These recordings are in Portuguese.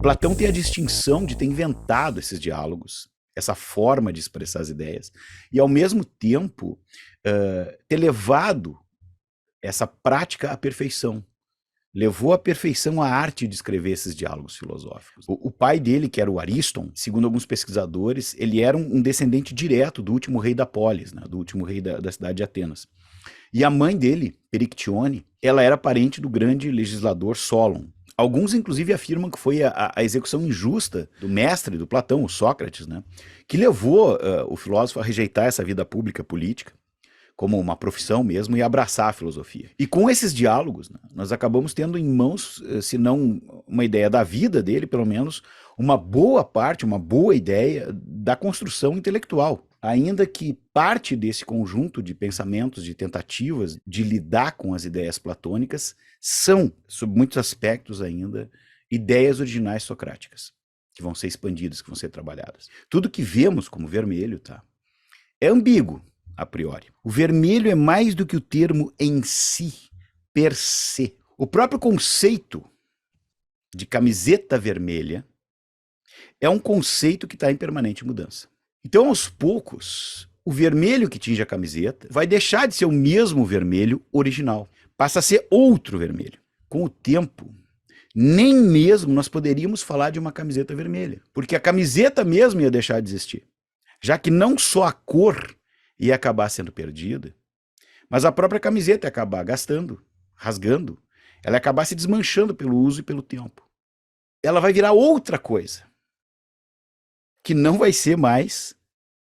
Platão tem a distinção de ter inventado esses diálogos, essa forma de expressar as ideias, e ao mesmo tempo ter levado essa prática à perfeição. Levou à perfeição a arte de escrever esses diálogos filosóficos. O pai dele, que era o Ariston, segundo alguns pesquisadores, ele era um descendente direto do último rei da Polis, né, do último rei da cidade de Atenas. E a mãe dele, Perictione, ela era parente do grande legislador Solon. Alguns, inclusive, afirmam que foi a execução injusta do mestre do Platão, o Sócrates, né, que levou o filósofo a rejeitar essa vida pública política como uma profissão mesmo, e abraçar a filosofia. E com esses diálogos, né, nós acabamos tendo em mãos, se não uma ideia da vida dele, pelo menos, uma boa parte, uma boa ideia da construção intelectual. Ainda que parte desse conjunto de pensamentos, de tentativas de lidar com as ideias platônicas, são, sob muitos aspectos ainda, ideias originais socráticas, que vão ser expandidas, que vão ser trabalhadas. Tudo que vemos como vermelho, tá, é ambíguo, a priori. O vermelho é mais do que o termo em si, per se. O próprio conceito de camiseta vermelha é um conceito que está em permanente mudança. Então, aos poucos, o vermelho que tinge a camiseta vai deixar de ser o mesmo vermelho original. Passa a ser outro vermelho. Com o tempo, nem mesmo nós poderíamos falar de uma camiseta vermelha, porque a camiseta mesmo ia deixar de existir, já que não só a cor ia acabar sendo perdida, mas a própria camiseta ia acabar gastando, rasgando, ela ia acabar se desmanchando pelo uso e pelo tempo. Ela vai virar outra coisa, que não vai ser mais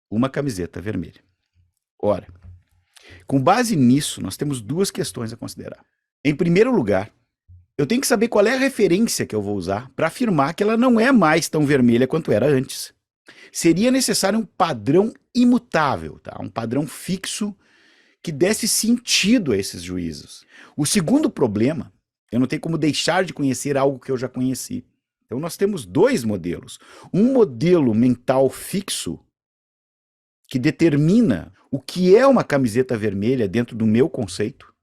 uma camiseta vermelha. Ora, com base nisso, nós temos duas questões a considerar. Em primeiro lugar, eu tenho que saber qual é a referência que eu vou usar para afirmar que ela não é mais tão vermelha quanto era antes. Seria necessário um padrão imutável, tá? Um padrão fixo que desse sentido a esses juízos. O segundo problema, eu não tenho como deixar de conhecer algo que eu já conheci. Então nós temos dois modelos. Um modelo mental fixo, que determina o que é uma camiseta vermelha dentro do meu conceito.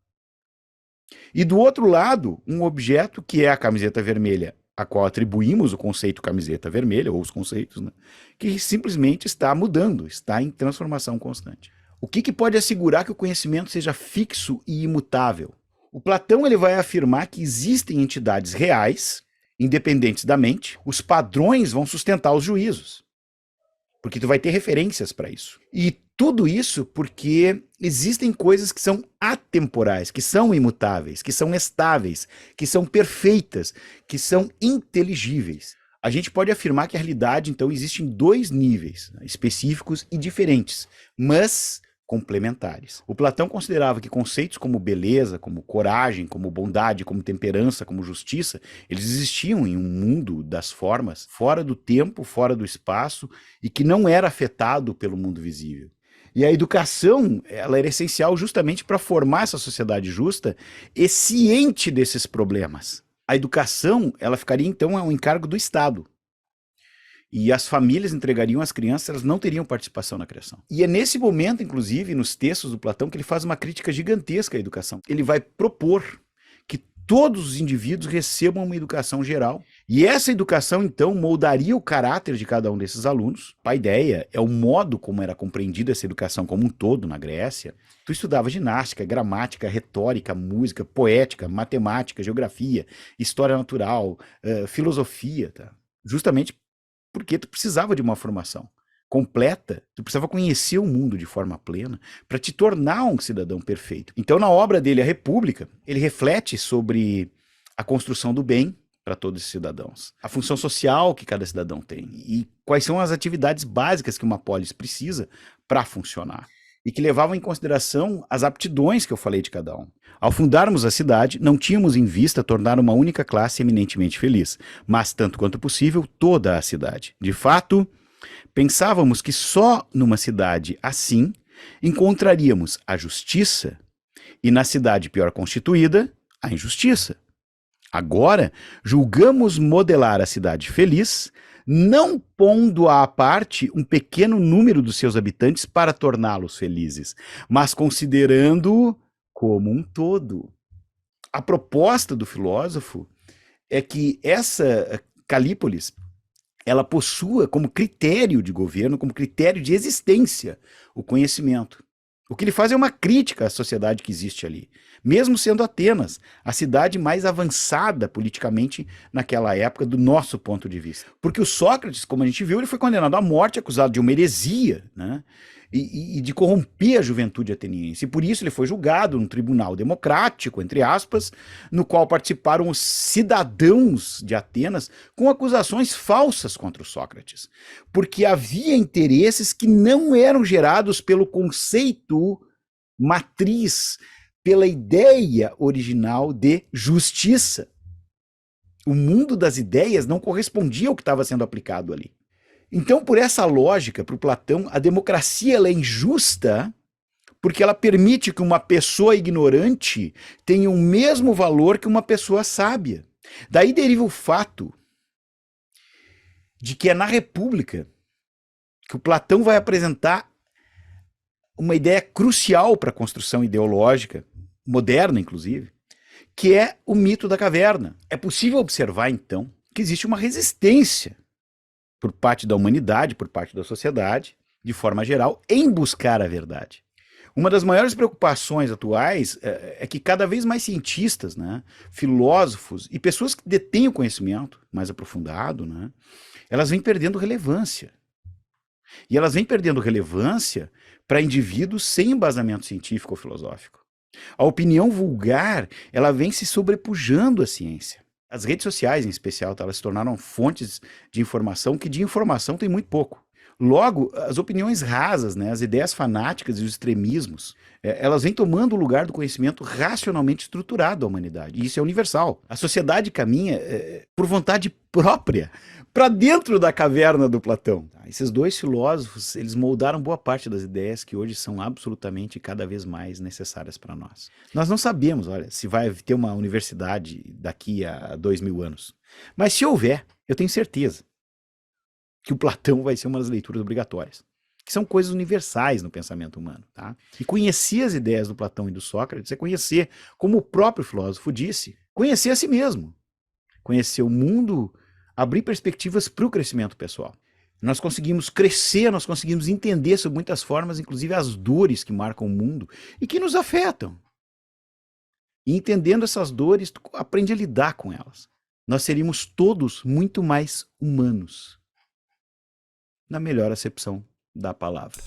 E do outro lado, um objeto que é a camiseta vermelha, a qual atribuímos o conceito camiseta vermelha, ou os conceitos, né, que simplesmente está mudando, está em transformação constante. O que pode assegurar que o conhecimento seja fixo e imutável? O Platão ele vai afirmar que existem entidades reais, independentes da mente, os padrões vão sustentar os juízos, porque tu vai ter referências para isso. E tudo isso porque existem coisas que são atemporais, que são imutáveis, que são estáveis, que são perfeitas, que são inteligíveis. A gente pode afirmar que a realidade, então, existe em dois níveis, né, específicos e diferentes, mas complementares. O Platão considerava que conceitos como beleza, como coragem, como bondade, como temperança, como justiça, eles existiam em um mundo das formas, fora do tempo, fora do espaço, e que não era afetado pelo mundo visível. E a educação, ela era essencial justamente para formar essa sociedade justa e ciente desses problemas. A educação, ela ficaria então ao encargo do Estado. E as famílias entregariam as crianças, elas não teriam participação na criação. E é nesse momento, inclusive, nos textos do Platão, que ele faz uma crítica gigantesca à educação. Ele vai propor que todos os indivíduos recebam uma educação geral. E essa educação, então, moldaria o caráter de cada um desses alunos. A ideia é o modo como era compreendida essa educação como um todo na Grécia. Tu estudava ginástica, gramática, retórica, música, poética, matemática, geografia, história natural, filosofia, tá? Justamente porque tu precisava de uma formação completa, tu precisava conhecer o mundo de forma plena para te tornar um cidadão perfeito. Então, na obra dele, A República, ele reflete sobre a construção do bem para todos os cidadãos, a função social que cada cidadão tem e quais são as atividades básicas que uma polis precisa para funcionar e que levavam em consideração as aptidões que eu falei de cada um. Ao fundarmos a cidade, não tínhamos em vista tornar uma única classe eminentemente feliz, mas, tanto quanto possível, toda a cidade. De fato, pensávamos que só numa cidade assim encontraríamos a justiça e, na cidade pior constituída, a injustiça. Agora, julgamos modelar a cidade feliz, não pondo à parte um pequeno número dos seus habitantes para torná-los felizes, mas considerando como um todo. A proposta do filósofo é que essa Calípolis, ela possua como critério de governo, como critério de existência, o conhecimento. O que ele faz é uma crítica à sociedade que existe ali. Mesmo sendo Atenas a cidade mais avançada politicamente naquela época, do nosso ponto de vista. Porque o Sócrates, como a gente viu, ele foi condenado à morte, acusado de uma heresia, né? E de corromper a juventude ateniense. E por isso ele foi julgado num tribunal democrático, entre aspas, no qual participaram os cidadãos de Atenas com acusações falsas contra o Sócrates. Porque havia interesses que não eram gerados pelo conceito matriz, pela ideia original de justiça. O mundo das ideias não correspondia ao que estava sendo aplicado ali. Então, por essa lógica, para o Platão, a democracia ela é injusta porque ela permite que uma pessoa ignorante tenha o mesmo valor que uma pessoa sábia. Daí deriva o fato de que é na República que o Platão vai apresentar uma ideia crucial para a construção ideológica, moderna inclusive, que é o mito da caverna. É possível observar, então, que existe uma resistência por parte da humanidade, por parte da sociedade, de forma geral, em buscar a verdade. Uma das maiores preocupações atuais é que cada vez mais cientistas, né, filósofos e pessoas que detêm o conhecimento mais aprofundado, né, elas vêm perdendo relevância. E elas vêm perdendo relevância para indivíduos sem embasamento científico ou filosófico. A opinião vulgar, ela vem se sobrepujando à ciência. As redes sociais, em especial, elas se tornaram fontes de informação que de informação tem muito pouco. Logo, as opiniões rasas, né, as ideias fanáticas e os extremismos, elas vêm tomando o lugar do conhecimento racionalmente estruturado da humanidade. E isso é universal. A sociedade caminha por vontade própria para dentro da caverna do Platão. Esses dois filósofos, eles moldaram boa parte das ideias que hoje são absolutamente cada vez mais necessárias para nós. Nós não sabemos, olha, se vai ter uma universidade daqui a 2000 anos. Mas se houver, eu tenho certeza que o Platão vai ser uma das leituras obrigatórias, que são coisas universais no pensamento humano, tá? E conhecer as ideias do Platão e do Sócrates é conhecer, como o próprio filósofo disse, conhecer a si mesmo, conhecer o mundo, abrir perspectivas para o crescimento pessoal. Nós conseguimos crescer, nós conseguimos entender sobre muitas formas, inclusive as dores que marcam o mundo e que nos afetam. E entendendo essas dores, tu aprende a lidar com elas. Nós seríamos todos muito mais humanos, na melhor acepção da palavra.